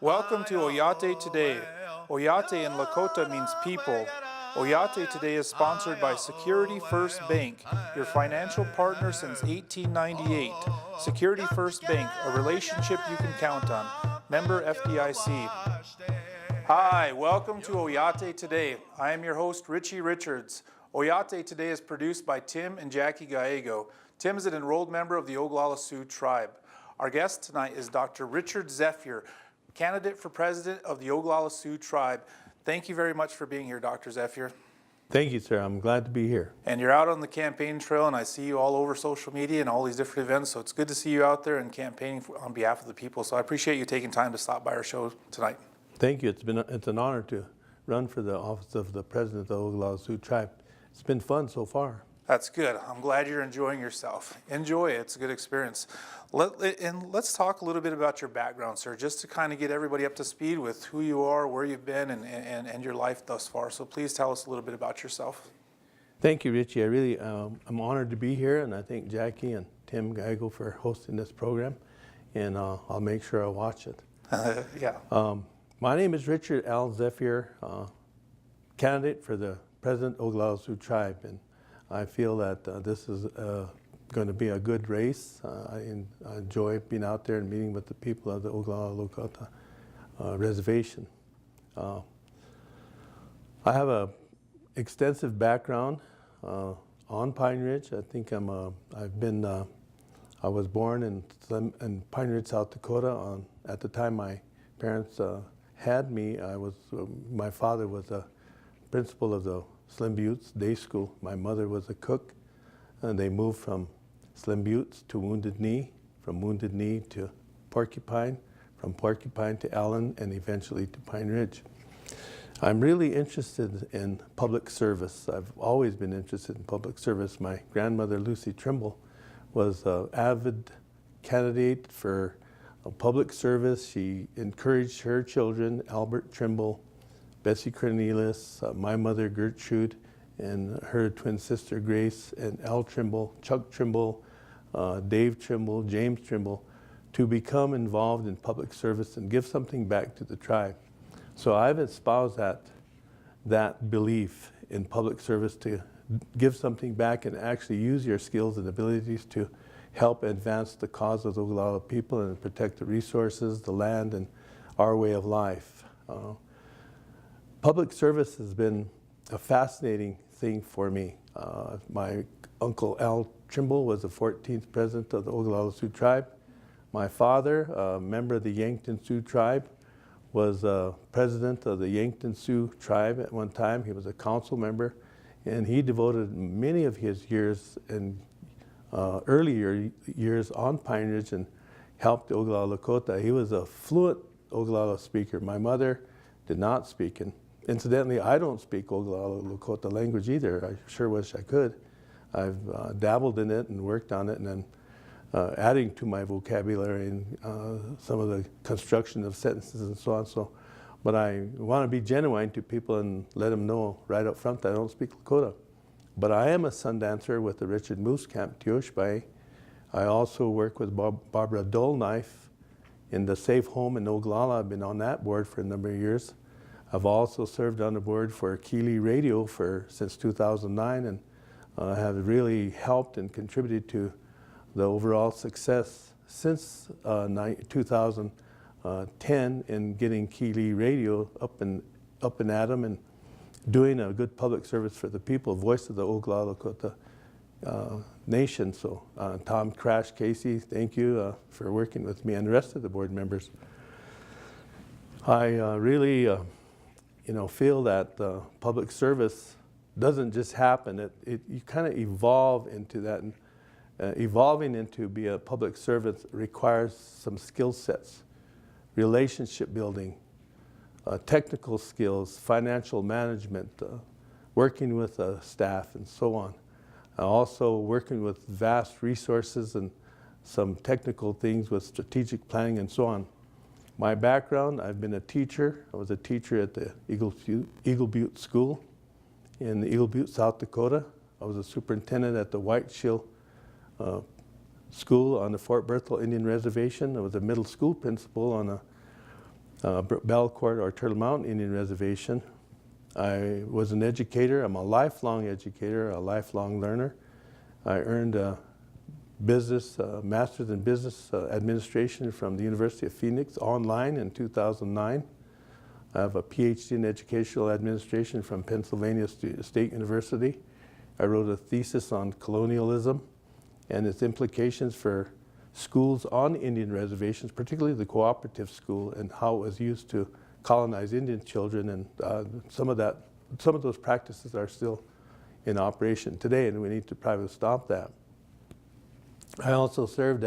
Welcome to Oyate Today. Oyate in Lakota means people. Oyate Today is sponsored by Security First Bank, your financial partner since 1898. Security First Bank, a relationship you can count on. Member FDIC. Hi, welcome to Oyate Today. I am your host, Richie Richards. Oyate Today is produced by Tim and Jackie Gallego. Tim is an enrolled member of the Oglala Sioux tribe. Our guest tonight is Dr. Richard Zephier, candidate for president of the Oglala Sioux tribe. Thank you very much for being here, Dr. Zephier. Thank you, sir. I'm glad to be here. And you're out on the campaign trail, and I see you all over social media and all these different events, so it's good to see you out there and campaigning on behalf of the people. So I appreciate you taking time to stop by our show tonight. Thank you. It's an honor to run for the office of the president of the Oglala Sioux tribe. It's been fun so far. That's good. I'm glad you're enjoying yourself. Enjoy it. It's a good experience. Let's talk a little bit about your background, sir, just to kind of get everybody up to speed with who you are, where you've been, and your life thus far. So please tell us a little bit about yourself. Thank you, Richie. I really I'm honored to be here, and I thank Jackie and Tim Gallego for hosting this program, and I'll make sure I watch it. Yeah. My name is Richard Al Zephier, candidate for the president of Oglala Sioux tribe, and I feel that this is going to be a good race. I enjoy being out there and meeting with the people of the Oglala Lakota reservation. I have an extensive background on Pine Ridge. I think I was born in Pine Ridge, South Dakota. At the time my parents had me, my father was a principal of the Slim Buttes Day School. My mother was a cook, and they moved from Slim Buttes to Wounded Knee, from Wounded Knee to Porcupine, from Porcupine to Allen, and eventually to Pine Ridge. I'm really interested in public service. I've always been interested in public service. My grandmother, Lucy Trimble, was an avid candidate for public service. She encouraged her children, Albert Trimble, Bessie Cornelius, my mother Gertrude, and her twin sister Grace, and Al Trimble, Chuck Trimble, Dave Trimble, James Trimble, to become involved in public service and give something back to the tribe. So I've espoused that belief in public service, to give something back and actually use your skills and abilities to help advance the cause of the Oglala people and protect the resources, the land, and our way of life. Public service has been a fascinating thing for me. My uncle Al Trimble was the 14th president of the Oglala Sioux tribe. My father, a member of the Yankton Sioux tribe, was president of the Yankton Sioux tribe at one time. He was a council member, and he devoted many of his years and earlier years on Pine Ridge and helped the Oglala Lakota. He was a fluent Oglala speaker. My mother did not speak, and incidentally, I don't speak Oglala Lakota language either. I sure wish I could. I've dabbled in it and worked on it, and then adding to my vocabulary and some of the construction of sentences and so on. But I want to be genuine to people and let them know right up front that I don't speak Lakota. But I am a sun dancer with the Richard Moose Camp Tioshbai. I also work with Barbara Dullknife in the Safe Home in Oglala. I've been on that board for a number of years. I've also served on the board for Keeley Radio since 2009, and have really helped and contributed to the overall success since 2010 in getting Keeley Radio up and Adam and doing a good public service for the people, voice of the Oglala Lakota nation. So Tom Crash Casey, thank you for working with me and the rest of the board members. I really feel that public service doesn't just happen. You kind of evolve into that, and evolving into be a public servant requires some skill sets, relationship building, technical skills, financial management, working with staff, and so on. Also working with vast resources and some technical things with strategic planning and so on. My background, I've been a teacher. I was a teacher at the Eagle Butte School in Eagle Butte, South Dakota. I was a superintendent at the White Shield school on the Fort Berthold Indian Reservation. I was a middle school principal on a Belcourt or Turtle Mountain Indian Reservation. I was an educator. I'm a lifelong educator, a lifelong learner. I earned a master's in business administration from the University of Phoenix online in 2009. I have a PhD in educational administration from Pennsylvania State University. I wrote a thesis on colonialism and its implications for schools on Indian reservations, particularly the cooperative school, and how it was used to colonize Indian children. And some of those practices are still in operation today, and we need to probably stop that. I also served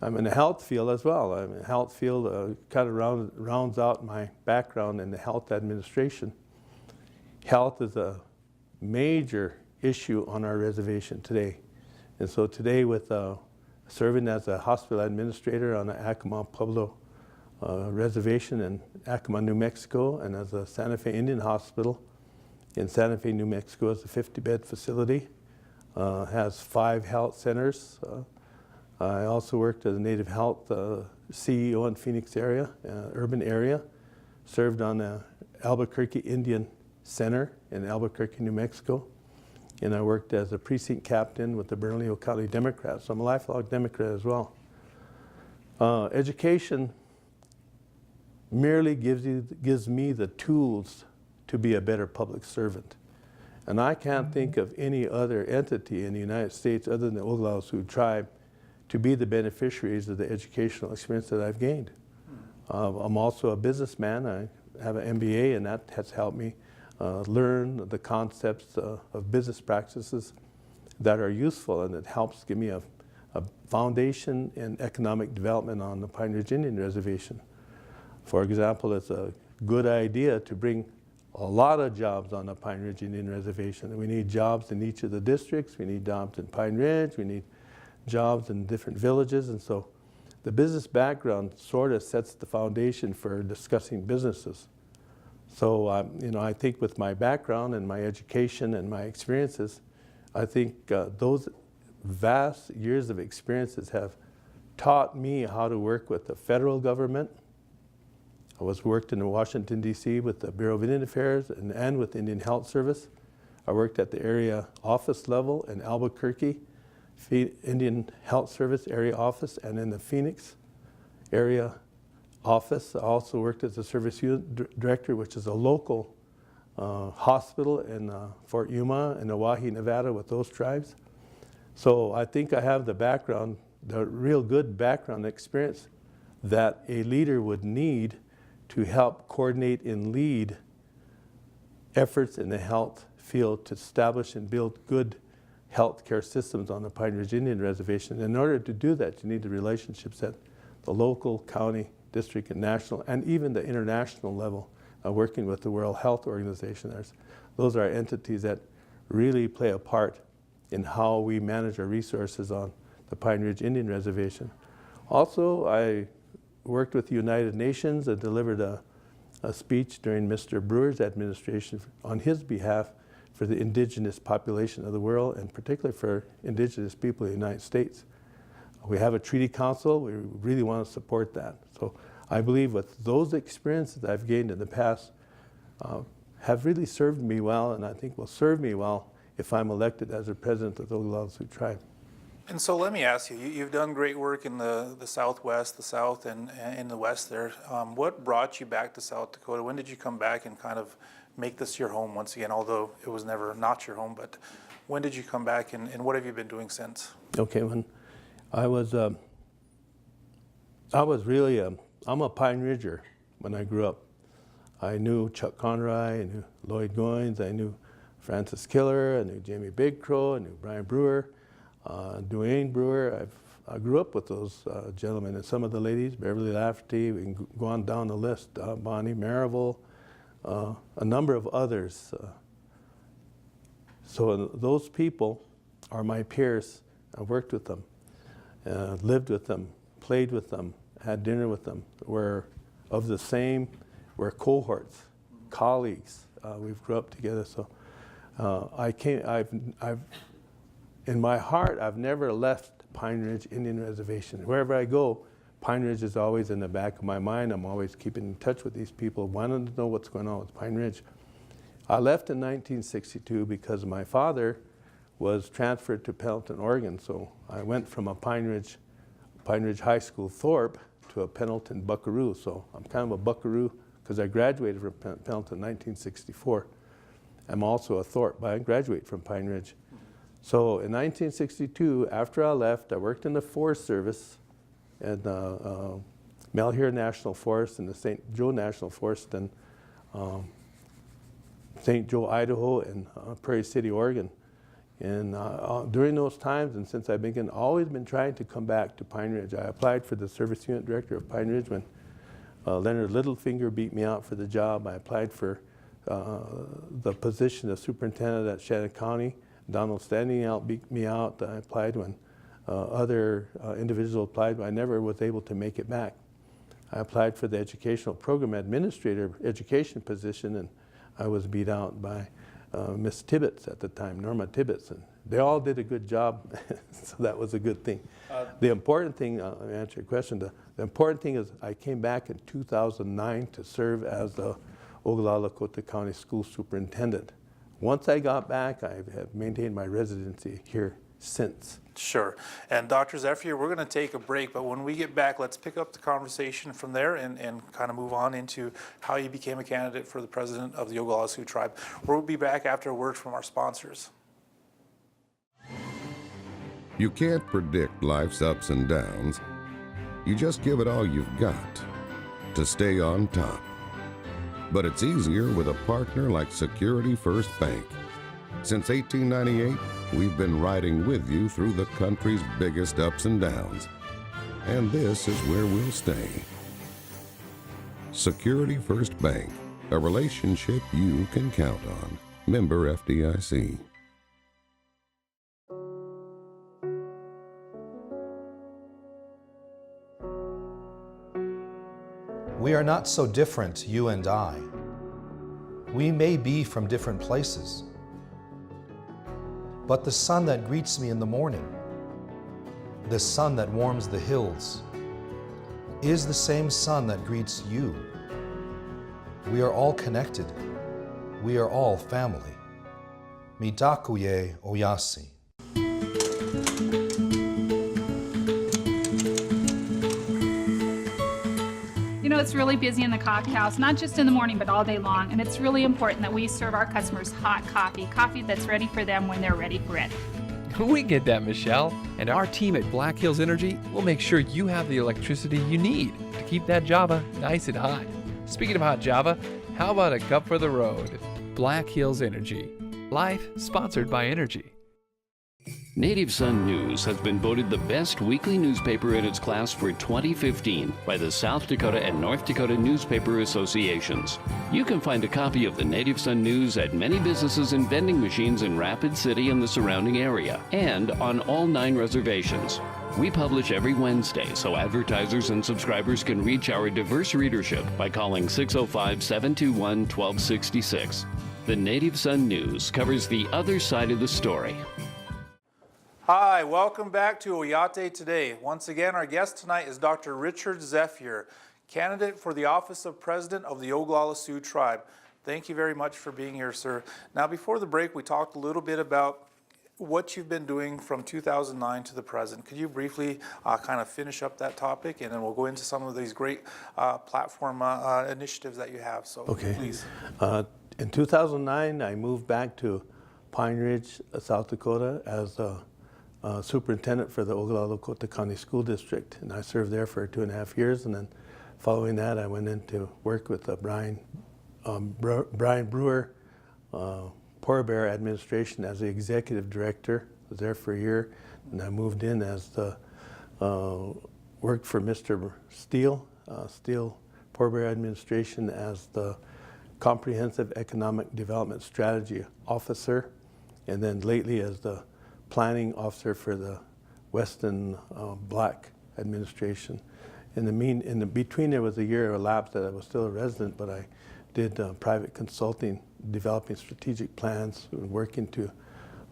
I'm in the health field as well. I'm in the health field, kind of rounds out my background in the health administration. Health is a major issue on our reservation today. And so today, with serving as a hospital administrator on the Acoma Pueblo reservation in Acoma, New Mexico, and as a Santa Fe Indian Hospital in Santa Fe, New Mexico, as a 50-bed facility. Has 5 health centers. I also worked as a Native Health CEO in Phoenix area, urban area. Served on the Albuquerque Indian Center in Albuquerque, New Mexico. And I worked as a precinct captain with the Bernalillo County Democrats. So I'm a lifelong Democrat as well. Education merely gives me the tools to be a better public servant. And I can't think of any other entity in the United States other than the Oglala Sioux tribe to be the beneficiaries of the educational experience that I've gained. I'm also a businessman. I have an MBA, and that has helped me learn the concepts of business practices that are useful, and it helps give me a foundation in economic development on the Pine Ridge Indian Reservation. For example, it's a good idea to bring a lot of jobs on the Pine Ridge Indian Reservation. We need jobs in each of the districts. We need jobs in Pine Ridge. We need jobs in different villages. And so the business background sort of sets the foundation for discussing businesses. So, I think with my background and my education and my experiences, I think those vast years of experiences have taught me how to work with the federal government. I worked in Washington, D.C. with the Bureau of Indian Affairs and with the Indian Health Service. I worked at the area office level in Albuquerque, Indian Health Service area office, and in the Phoenix area office. I also worked as a service unit director, which is a local hospital in Fort Yuma in Oahe, Nevada, with those tribes. So I think I have the background, the real good background experience that a leader would need to help coordinate and lead efforts in the health field to establish and build good health care systems on the Pine Ridge Indian Reservation. In order to do that, you need the relationships at the local, county, district, and national, and even the international level, working with the World Health Organization. Those are entities that really play a part in how we manage our resources on the Pine Ridge Indian Reservation. Also, I worked with the United Nations and delivered a speech during Mr. Brewer's administration on his behalf for the indigenous population of the world, and particularly for indigenous people in the United States. We have a treaty council. We really want to support that. So I believe with those experiences I've gained in the past have really served me well, and I think will serve me well if I'm elected as the president of the Oglala Sioux tribe. And so let me ask you, you've done great work in the Southwest, the South, and in the West there. What brought you back to South Dakota? When did you come back and kind of make this your home once again, although it was never not your home, but when did you come back and what have you been doing since? Okay, when I was really, I'm a Pine Ridger when I grew up. I knew Chuck Conroy, I knew Lloyd Goins, I knew Francis Killer, I knew Jamie Big Crow, I knew Brian Brewer. Duane Brewer. I grew up with those gentlemen, and some of the ladies, Beverly Lafferty, we can go on down the list, Bonnie Mariville, a number of others. So those people are my peers. I worked with them, lived with them, played with them, had dinner with them. We're cohorts, colleagues. We've grew up together. So in my heart, I've never left Pine Ridge Indian Reservation. Wherever I go, Pine Ridge is always in the back of my mind. I'm always keeping in touch with these people, wanting to know what's going on with Pine Ridge. I left in 1962 because my father was transferred to Pendleton, Oregon. So I went from a Pine Ridge High School Thorpe to a Pendleton Buckaroo. So I'm kind of a Buckaroo because I graduated from Pendleton in 1964. I'm also a Thorpe, but I graduated from Pine Ridge. So in 1962, after I left, I worked in the Forest Service at Malheur National Forest and the St. Joe National Forest in St. Joe, Idaho, and Prairie City, Oregon. And during those times, and since I've always been trying to come back to Pine Ridge. I applied for the Service Unit Director of Pine Ridge when Leonard Littlefinger beat me out for the job. I applied for the position of Superintendent at Shannon County. Donald Standing beat me out. I applied when other individuals applied, but I never was able to make it back. I applied for the Educational Program Administrator education position, and I was beat out by Miss Tibbetts at the time, Norma Tibbetts, and they all did a good job, so that was a good thing. The important thing, let me answer your question, the important thing is I came back in 2009 to serve as the Ogallala Lakota County School Superintendent. Once I got back, I have maintained my residency here since. Sure. And Dr. Zephier, we're going to take a break, but when we get back, let's pick up the conversation from there and kind of move on into how you became a candidate for the president of the Oglala Sioux Tribe. We'll be back after a word from our sponsors. You can't predict life's ups and downs. You just give it all you've got to stay on top. But it's easier with a partner like Security First Bank. Since 1898, we've been riding with you through the country's biggest ups and downs. And this is where we'll stay. Security First Bank, a relationship you can count on. Member FDIC. We are not so different, you and I. We may be from different places, but the sun that greets me in the morning, the sun that warms the hills, is the same sun that greets you. We are all connected. We are all family. Mitakuye Oyase. You know, it's really busy in the coffee house, not just in the morning, but all day long. And it's really important that we serve our customers hot coffee that's ready for them when they're ready for it. We get that, Michelle. And our team at Black Hills Energy will make sure you have the electricity you need to keep that Java nice and hot. Speaking of hot Java, how about a cup for the road? Black Hills Energy. Life sponsored by Energy. Native Sun News has been voted the best weekly newspaper in its class for 2015 by the South Dakota and North Dakota Newspaper Associations. You can find a copy of the Native Sun News at many businesses and vending machines in Rapid City and the surrounding area, and on all 9 reservations. We publish every Wednesday, so advertisers and subscribers can reach our diverse readership by calling 605-721-1266. The Native Sun News covers the other side of the story. Hi, welcome back to Oyate Today. Once again, our guest tonight is Dr. Richard Zephier, candidate for the office of President of the Oglala Sioux Tribe. Thank you very much for being here, sir. Now, before the break, we talked a little bit about what you've been doing from 2009 to the present. Could you briefly kind of finish up that topic, and then we'll go into some of these great platform initiatives that you have. So, okay. Please. In 2009, I moved back to Pine Ridge, South Dakota, as superintendent for the Ogallala Lakota County School District, and I served there for 2.5 years. And then, following that, I went in to work with Brian Brewer, Polar Bear Administration as the executive director. I was there for a year, and I moved in as the worked for Mr. Steele Polar Bear Administration as the Comprehensive Economic Development Strategy Officer, and then lately as the Planning Officer for the Western Black Administration. In the between, there was a year elapsed that I was still a resident, but I did private consulting, developing strategic plans, and working to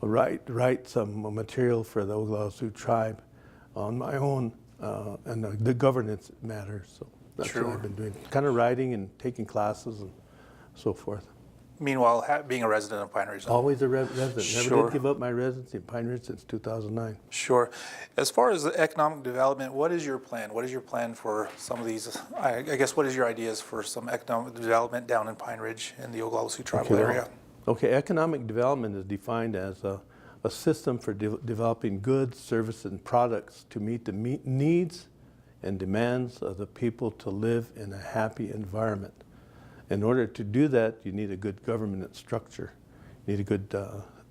write some material for the Oglala Sioux Tribe on my own and the governance matters. So that's Sure. what I've been doing, kind of writing and taking classes and so forth. Meanwhile, being a resident of Pine Ridge. Always a resident. Never Sure. did give up my residency in Pine Ridge since 2009. Sure. As far as the economic development, what is your plan? What is your plan for some of these? I guess what is your ideas for some economic development down in Pine Ridge in the Oglala Sioux tribal area? Okay, economic development is defined as a system for developing goods, services, and products to meet the needs and demands of the people to live in a happy environment. In order to do that, you need a good government structure. You need a good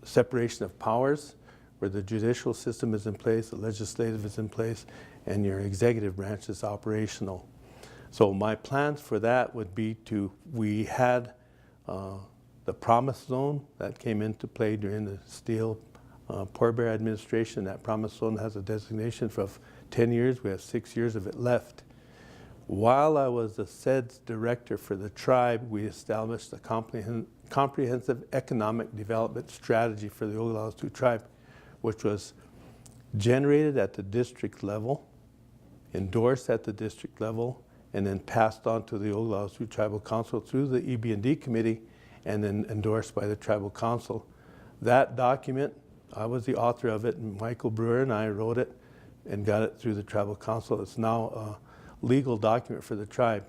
separation of powers, where the judicial system is in place, the legislative is in place, and your executive branch is operational. So my plans for that would be we had the Promise Zone that came into play during the Steele Poor Bear administration. That Promise Zone has a designation for 10 years. We have 6 years of it left. While I was the SEDS director for the tribe, we established a comprehensive economic development strategy for the Oglala Sioux tribe, which was generated at the district level, endorsed at the district level, and then passed on to the Oglala Sioux Tribal Council through the EB&D committee, and then endorsed by the Tribal Council. That document, I was the author of it, and Michael Brewer and I wrote it and got it through the Tribal Council. It's now a legal document for the tribe.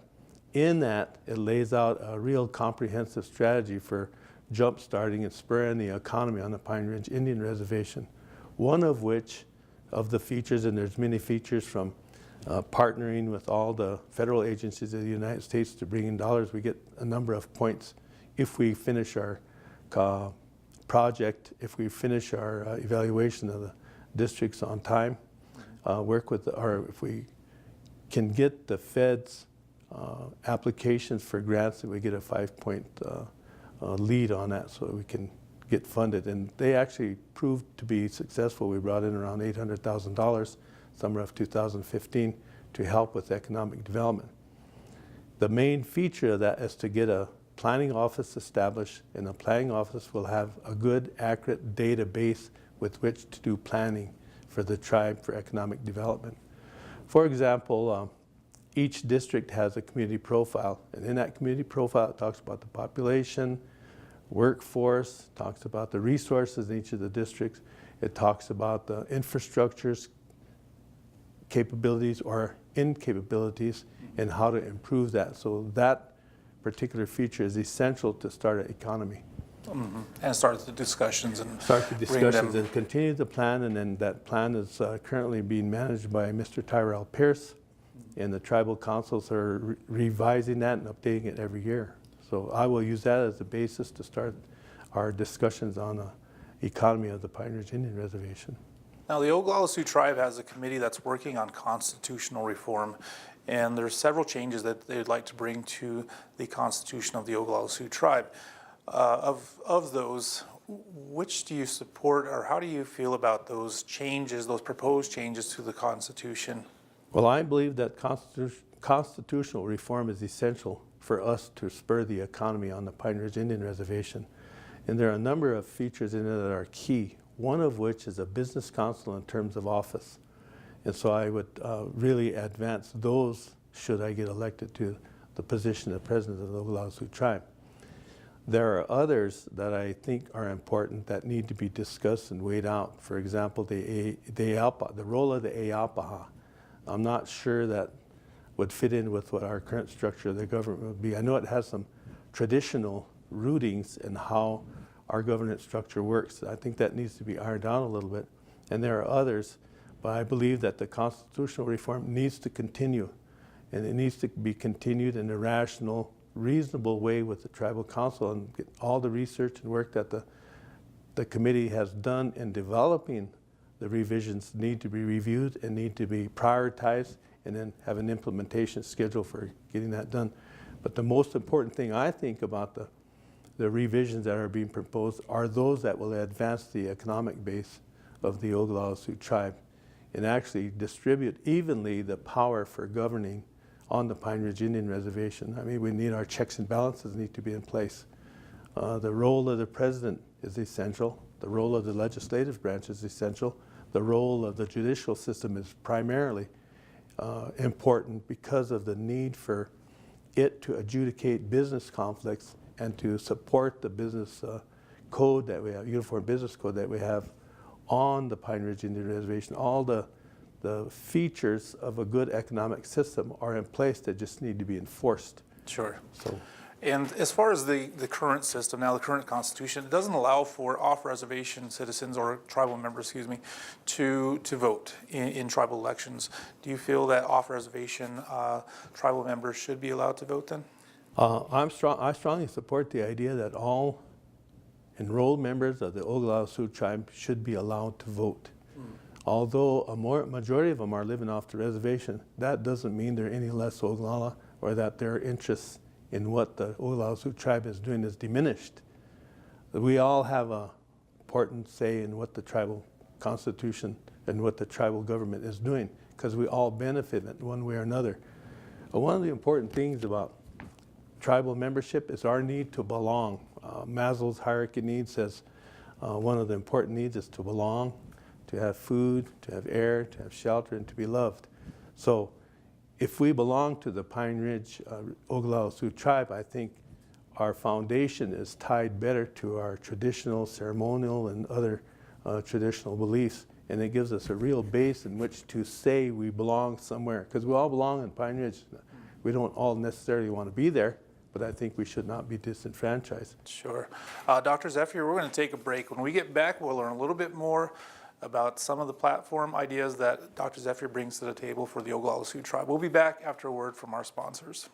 In that, it lays out a real comprehensive strategy for jump-starting and spurring the economy on the Pine Ridge Indian Reservation. One of which, of the features, and there's many features from partnering with all the federal agencies of the United States to bring in dollars, we get a number of points if we finish our project, if we finish our evaluation of the districts on time, if we can get the Fed's applications for grants, that we get a 5-point lead on that so that we can get funded. And they actually proved to be successful. We brought in around $800,000 summer of 2015 to help with economic development. The main feature of that is to get a planning office established, and the planning office will have a good, accurate database with which to do planning for the tribe for economic development. For example, each district has a community profile, and in that community profile it talks about the population, workforce, talks about the resources in each of the districts, it talks about the infrastructures, capabilities or incapabilities, and how to improve that. So that particular feature is essential to start an economy. Mm-hmm. And start the discussions and and continue the plan, and then that plan is currently being managed by Mr. Tyrell Pierce, and the tribal councils are revising that and updating it every year. So I will use that as a basis to start our discussions on the economy of the Pine Ridge Indian Reservation. Now, the Oglala Sioux tribe has a committee that's working on constitutional reform, and there's several changes that they'd like to bring to the constitution of the Oglala Sioux tribe. Of those, which do you support, or how do you feel about those changes, those proposed changes to the Constitution? Well, I believe that constitutional reform is essential for us to spur the economy on the Pine Ridge Indian Reservation. And there are a number of features in it that are key, one of which is a business council in terms of office. And so I would really advance those should I get elected to the position of president of the Oglala Sioux tribe. There are others that I think are important that need to be discussed and weighed out. For example, the role of the Eapaha. I'm not sure that would fit in with what our current structure of the government would be. I know it has some traditional rootings in how our governance structure works. I think that needs to be ironed out a little bit. And there are others, but I believe that the constitutional reform needs to continue. And it needs to be continued in a rational, reasonable way with the tribal council, and get all the research and work that the committee has done in developing the revisions need to be reviewed and need to be prioritized, and then have an implementation schedule for getting that done. But the most important thing I think about the revisions that are being proposed are those that will advance the economic base of the Oglala Sioux tribe and actually distribute evenly the power for governing on the Pine Ridge Indian Reservation. I mean, we need our checks and balances need to be in place. The role of the president is essential. The role of the legislative branch is essential. the role of the judicial system is primarily important because of the need for it to adjudicate business conflicts and to support the business code that we have, uniform business code that we have on the Pine Ridge Indian Reservation. All the features of a good economic system are in place that just need to be enforced. Sure. So, and as far as the current system, now the current constitution, it doesn't allow for off-reservation citizens or tribal members, excuse me, to vote in tribal elections. Do you feel that off-reservation tribal members should be allowed to vote then? I strongly support the idea that all enrolled members of the Oglala Sioux tribe should be allowed to vote. Although a majority of them are living off the reservation, that doesn't mean they're any less Oglala or that their interests in what the Oglala Sioux tribe is doing is diminished. We all have an important say in what the tribal constitution and what the tribal government is doing because we all benefit in one way or another. One of the important things about tribal membership is our need to belong. Maslow's hierarchy needs says one of the important needs is to belong, to have food, to have air, to have shelter, and to be loved. So if we belong to the Pine Ridge Oglala Sioux tribe, I think our foundation is tied better to our traditional, ceremonial, and other traditional beliefs. And it gives us a real base in which to say we belong somewhere. Because we all belong in Pine Ridge. We don't all necessarily want to be there, but I think we should not be disenfranchised. Sure. Dr. Zephier, we're going to take a break. When we get back, we'll learn a little bit more about some of the platform ideas that Dr. Zephier brings to the table for the Oglala Sioux tribe. We'll be back after a word from our sponsors.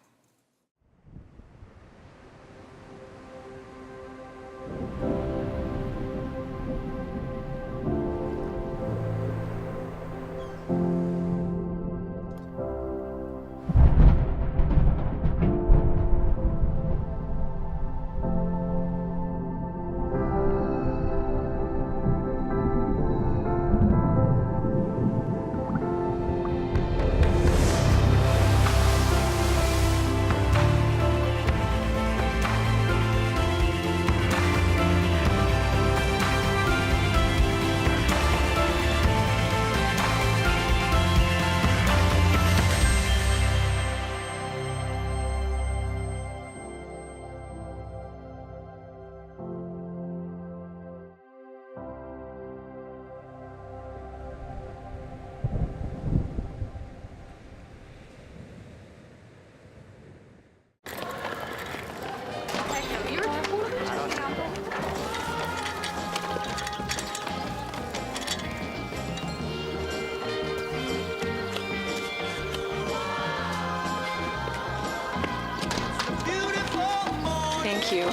Thank you.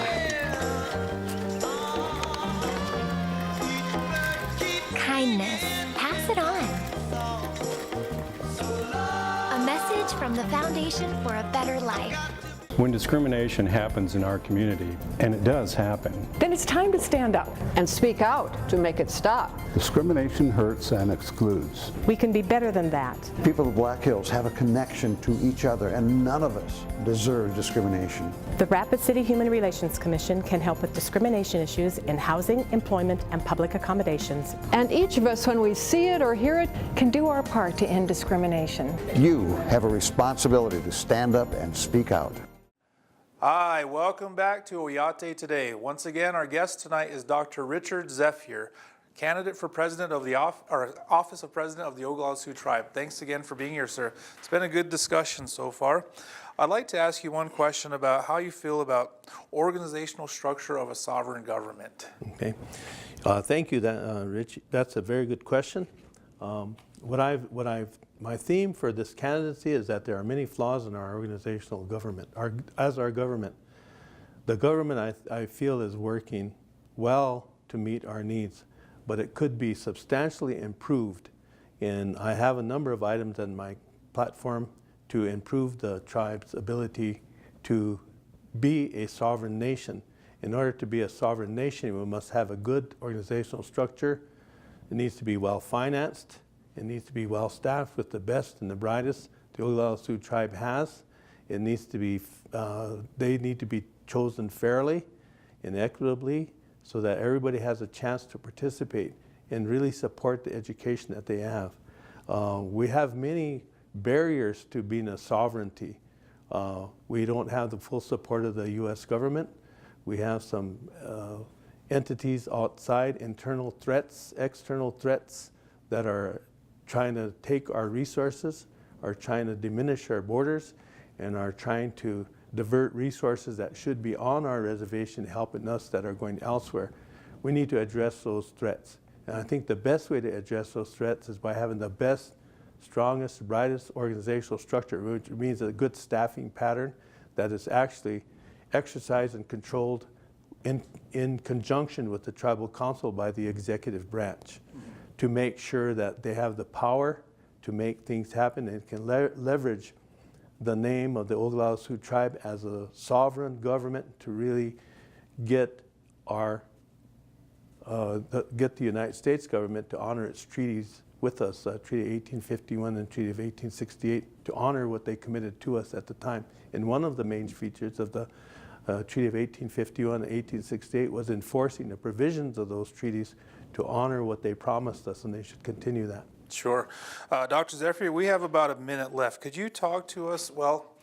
Kindness. Pass it on. A message from the Foundation for a Better Life. When discrimination happens in our community, and it does happen, then it's time to stand up and speak out to make it stop. Discrimination hurts and excludes. We can be better than that. People of Black Hills have a connection to each other, and none of us deserve discrimination. The Rapid City Human Relations Commission can help with discrimination issues in housing, employment, and public accommodations. And each of us, when we see it or hear it, can do our part to end discrimination. You have a responsibility to stand up and speak out. Hi, welcome back to Oyate Today. Once again, our guest tonight is Dr. Richard Zephier, candidate for president of the Office of President of the Oglala Sioux Tribe. Thanks again for being here, sir. It's been a good discussion so far. I'd like to ask you one question about how you feel about organizational structure of a sovereign government. Okay, thank you, Rich. That's a very good question. My theme for this candidacy is that there are many flaws in our organizational government. Our government, the government I feel is working well to meet our needs, but it could be substantially improved. And I have a number of items on my platform to improve the tribe's ability to be a sovereign nation. In order to be a sovereign nation, we must have a good organizational structure. It needs to be well financed. It needs to be well staffed with the best and the brightest the Oglala Sioux tribe has. It needs to be, they need to be chosen fairly and equitably so that everybody has a chance to participate and really support the education that they have. We have many barriers to being a sovereignty. We don't have the full support of the U.S. government. We have some entities outside, internal threats, external threats that are trying to take our resources, are trying to diminish our borders, and are trying to divert resources that should be on our reservation helping us that are going elsewhere. We need to address those threats. And I think the best way to address those threats is by having the best, strongest, brightest organizational structure, which means a good staffing pattern that is actually exercised and controlled in conjunction with the tribal council by the executive branch to make sure that they have the power to make things happen and can leverage the name of the Oglala Sioux tribe as a sovereign government to really get get the United States government to honor its treaties with us, Treaty of 1851 and Treaty of 1868, to honor what they committed to us at the time. And one of the main features of the Treaty of 1851 and 1868 was enforcing the provisions of those treaties to honor what they promised us, and they should continue that. Sure. Dr. Zephier, we have about a minute left. Could you talk to us, well,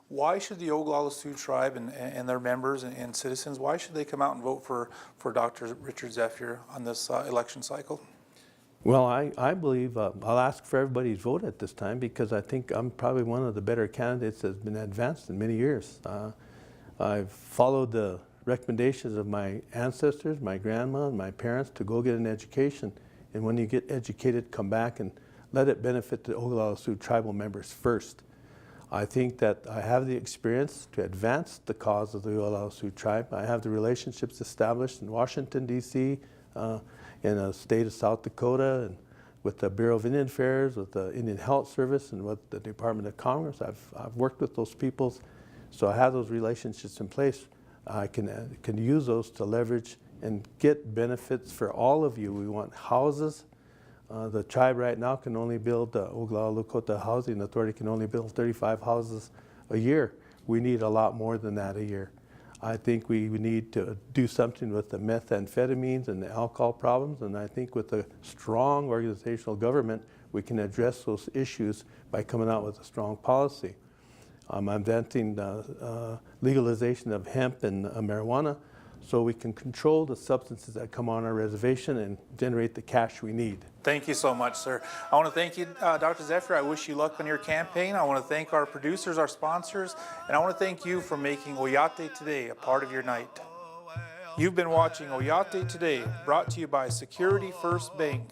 why should the Oglala Sioux tribe and their members and citizens, why should they come out and vote for Dr. Richard Zephier on this election cycle? Well, I believe I'll ask for everybody's vote at this time because I think I'm probably one of the better candidates that's been advanced in many years. I've followed the recommendations of my ancestors, my grandma, and my parents to go get an education. And when you get educated, come back and let it benefit the Oglala Sioux tribal members first. I think that I have the experience to advance the cause of the Oglala Sioux tribe. I have the relationships established in Washington, D.C., in the state of South Dakota, and with the Bureau of Indian Affairs, with the Indian Health Service, and with the Department of Commerce. I've worked with those peoples, so I have those relationships in place. I can use those to leverage and get benefits for all of you. We want houses. The tribe right now can only build, Oglala Lakota Housing Authority can only build 35 houses a year. We need a lot more than that a year. I think we need to do something with the methamphetamines and the alcohol problems, and I think with a strong organizational government, we can address those issues by coming out with a strong policy. I'm advancing legalization of hemp and marijuana so we can control the substances that come on our reservation and generate the cash we need. Thank you so much, sir. I want to thank you, Dr. Zephier. I wish you luck on your campaign. I want to thank our producers, our sponsors, and I want to thank you for making Oyate Today a part of your night. You've been watching Oyate Today, brought to you by Security First Bank.